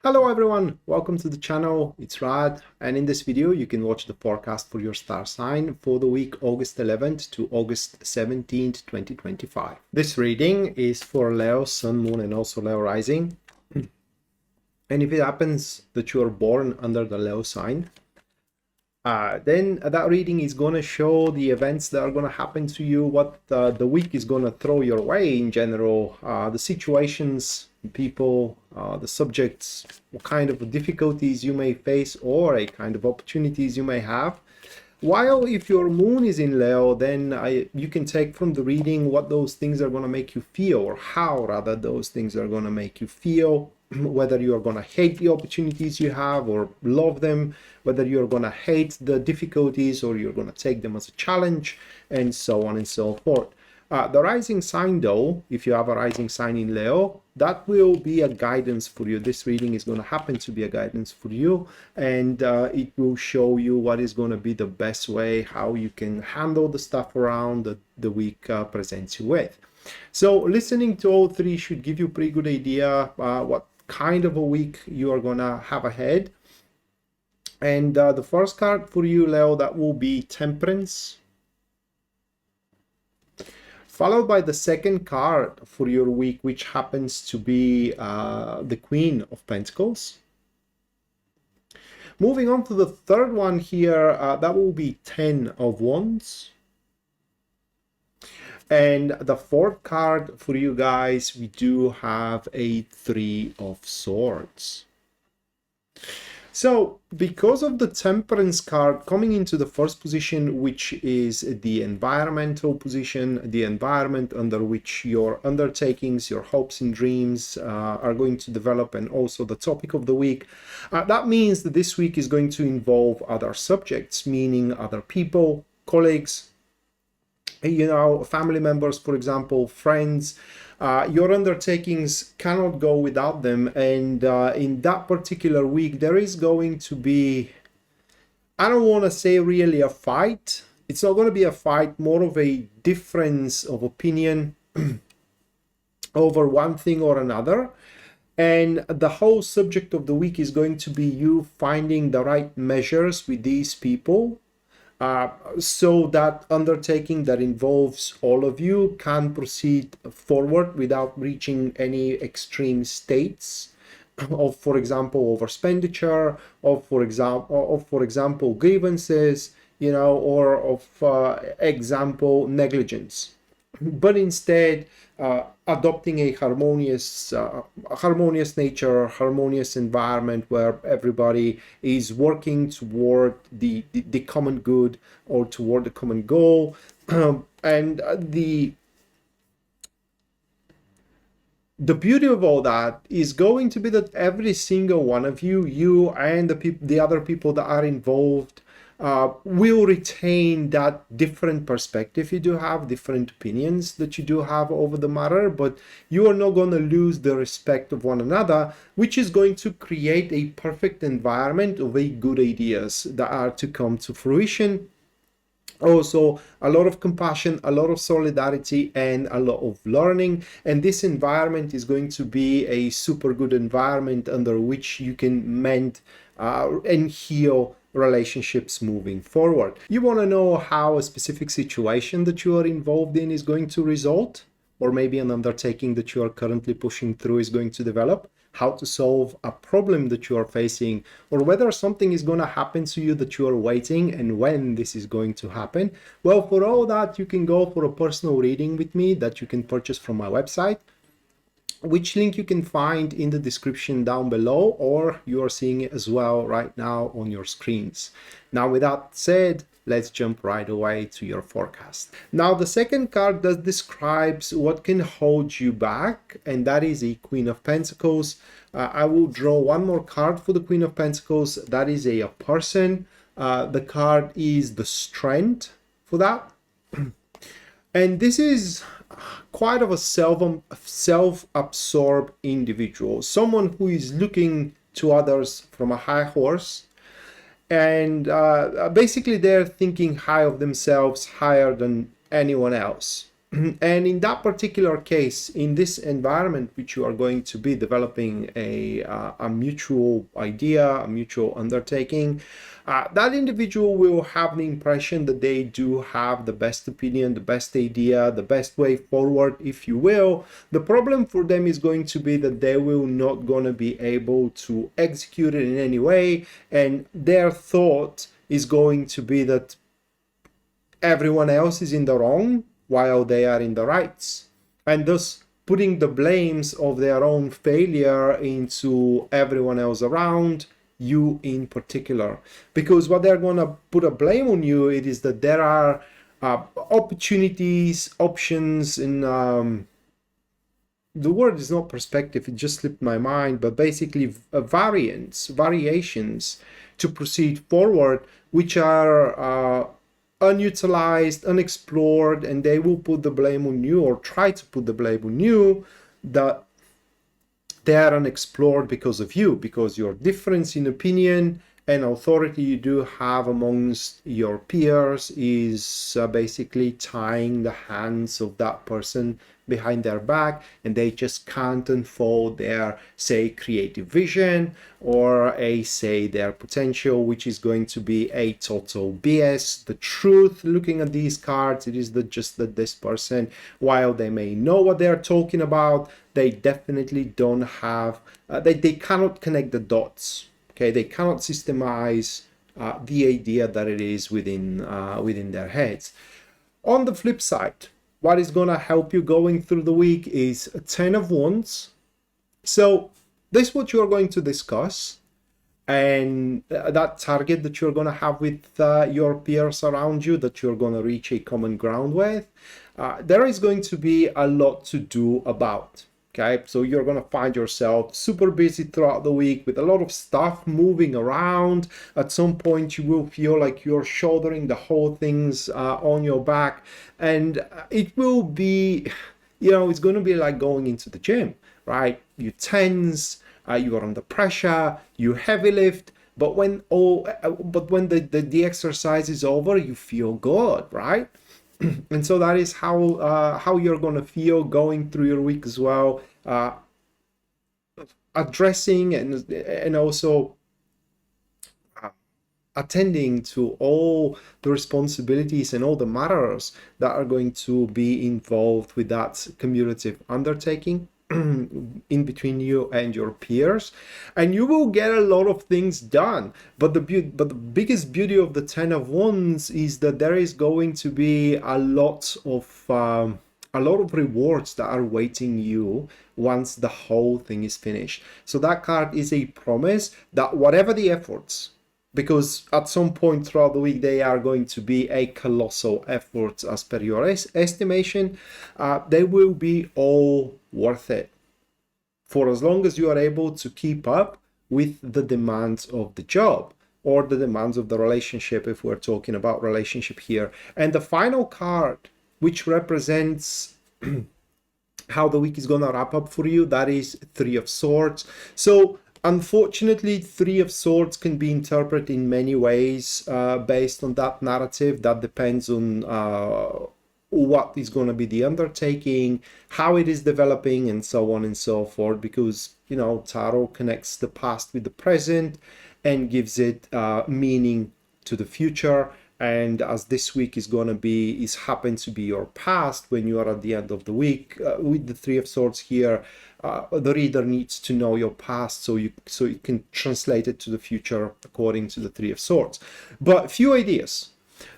Hello everyone, welcome to the channel. It's Rad, and in this video you can watch the forecast for your star sign for the week August 11th to August 17th, 2025. This reading is for Leo, Sun, Moon, and also Leo rising. And if it happens that you are born under the Leo sign, then that reading is going to show the events that are going to happen to you, what the week is going to throw your way in general, the situations, people, the subjects, what kind of difficulties you may face or a kind of opportunities you may have. While if your moon is in Leo, then you can take from the reading what those things are going to make you feel, or how rather those things are going to make you feel, whether you are going to hate the opportunities you have or love them, whether you're going to hate the difficulties or you're going to take them as a challenge, and so on and so forth. The rising sign, though, if you have a rising sign in Leo, that will be a guidance for you. This reading is going to happen to be a guidance for you, and it will show you what is going to be the best way, how you can handle the stuff around that the week presents you with. So listening to all three should give you a pretty good idea what kind of a week you are going to have ahead. And the first card for you, Leo, that will be Temperance, followed by the second card for your week, which happens to be the Queen of Pentacles. Moving on to the third one here, that will be Ten of Wands. And the fourth card for you guys, we do have a Three of Swords. So because of the Temperance card coming into the first position, which is the environmental position, the environment under which your undertakings, your hopes and dreams are going to develop, and also the topic of the week, that means that this week is going to involve other subjects, meaning other people, colleagues, family members, for example, friends. Your undertakings cannot go without them, and in that particular week there is going to be, I don't want to say really a fight. It's not going to be a fight, more of a difference of opinion over one thing or another. And the whole subject of the week is going to be you finding the right measures with these people, so that undertaking that involves all of you can proceed forward without reaching any extreme states of, for example, overexpenditure, of for example grievances, or of example negligence, but instead adopting a harmonious nature, harmonious environment where everybody is working toward the common good or toward the common goal. And the beauty of all that is going to be that every single one of you and the other people that are involved, will retain that different perspective. You do have different opinions that you do have over the matter, but you are not going to lose the respect of one another, which is going to create a perfect environment of a good ideas that are to come to fruition. Also, a lot of compassion, a lot of solidarity, and a lot of learning. And this environment is going to be a super good environment under which you can mend and heal relationships moving forward. You want to know how a specific situation that you are involved in is going to result, or maybe an undertaking that you are currently pushing through is going to develop, how to solve a problem that you are facing, or whether something is going to happen to you that you are waiting and when this is going to happen. Well, for all that, you can go for a personal reading with me that you can purchase from my website, which link you can find in the description down below, or you are seeing it as well right now on your screens. Now, with that said, let's jump right away to your forecast. Now, the second card that describes what can hold you back, and that is a Queen of Pentacles. I will draw one more card for the Queen of Pentacles. That is a person. The card is the Strength for that. And this is quite of a self-absorbed individual, someone who is looking to others from a high horse, and basically they're thinking high of themselves, higher than anyone else. And in that particular case, in this environment, which you are going to be developing a mutual idea, a mutual undertaking, that individual will have the impression that they do have the best opinion, the best idea, the best way forward, if you will. The problem for them is going to be that they will not going to be able to execute it in any way, and their thought is going to be that everyone else is in the wrong while they are in the rights, and thus putting the blames of their own failure into everyone else around you in particular. Because what they're going to put a blame on you, it is that there are opportunities, options, and the word is not perspective, it just slipped my mind, but basically variations to proceed forward, which are unutilized, unexplored, and they will put the blame on you, or try to put the blame on you, that they are unexplored because of you, because your difference in opinion and authority you do have amongst your peers is basically tying the hands of that person behind their back, and they just can't unfold their, say, creative vision, or say their potential, which is going to be a total BS. The truth, looking at these cards, it is just that this person, while they may know what they're talking about, they definitely don't have, they cannot connect the dots. Okay, they cannot systemize the idea that it is within their heads. On the flip side, what is going to help you going through the week is a 10 of Wands. So this is what you're going to discuss, and that target that you're going to have with your peers around you, that you're going to reach a common ground with, there is going to be a lot to do about. Okay, so you're going to find yourself super busy throughout the week with a lot of stuff moving around. At some point, you will feel like you're shouldering the whole things on your back, and it will be, it's going to be like going into the gym, right? You tense, you are under pressure, you heavy lift, but when the exercise is over, you feel good, right? And so that is how you're going to feel going through your week as well, addressing and also attending to all the responsibilities and all the matters that are going to be involved with that cumulative undertaking in between you and your peers, and you will get a lot of things done. But the biggest beauty of the 10 of Wands is that there is going to be a lot of rewards that are waiting you once the whole thing is finished. So that card is a promise that whatever the efforts, because at some point throughout the week they are going to be a colossal effort as per your estimation, they will be all worth it, for as long as you are able to keep up with the demands of the job or the demands of the relationship, if we're talking about relationship here. And the final card, which represents how the week is going to wrap up for you, that is Three of Swords. So unfortunately, Three of Swords can be interpreted in many ways based on that narrative. That depends on what is going to be the undertaking, how it is developing, and so on and so forth, because tarot connects the past with the present and gives it meaning to the future. And as this week is going to be, happens to be your past when you are at the end of the week, with the Three of Swords here, the reader needs to know your past so you can translate it to the future according to the Three of Swords. But a few ideas.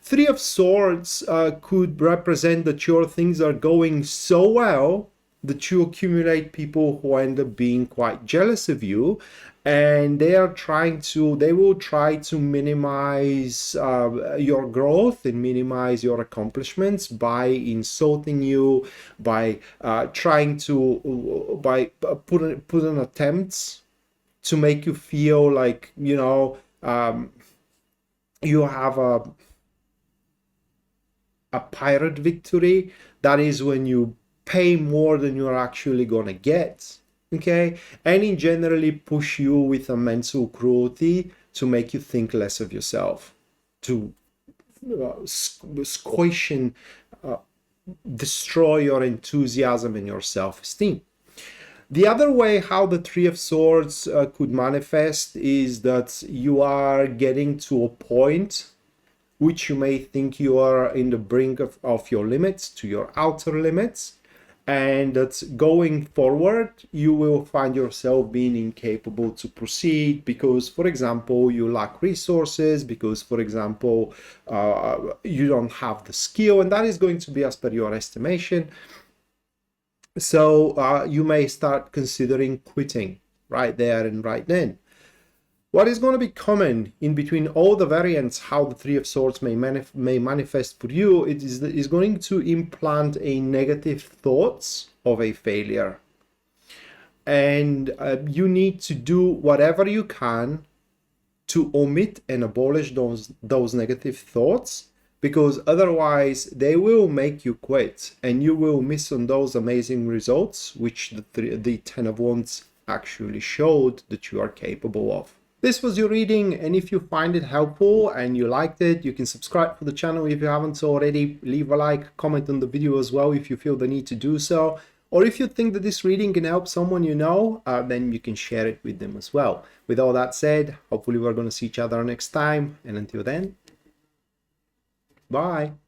Three of Swords could represent that your things are going so well that you accumulate people who end up being quite jealous of you, and they will try to minimize your growth and minimize your accomplishments by insulting you, by trying to put in attempts to make you feel like you have a pirate victory. That is when you pay more than you're actually gonna get, okay? And in generally push you with a mental cruelty to make you think less of yourself, to squashing destroy your enthusiasm and your self-esteem. The other way how the Three of Swords could manifest is that you are getting to a point which you may think you are in the brink of your limits, to your outer limits, and that going forward you will find yourself being incapable to proceed because, for example, you lack resources, because, for example, you don't have the skill, and that is going to be as per your estimation. So you may start considering quitting right there and right then. What is going to be common in between all the variants, how the Three of Swords may manifest for you, it is going to implant a negative thoughts of a failure. And you need to do whatever you can to omit and abolish those negative thoughts, because otherwise they will make you quit and you will miss on those amazing results which the Ten of Wands actually showed that you are capable of. This was your reading, and if you find it helpful and you liked it, you can subscribe to the channel if you haven't already, leave a like, comment on the video as well if you feel the need to do so, or if you think that this reading can help someone you know, then you can share it with them as well. With all that said, hopefully we're going to see each other next time, and until then, bye.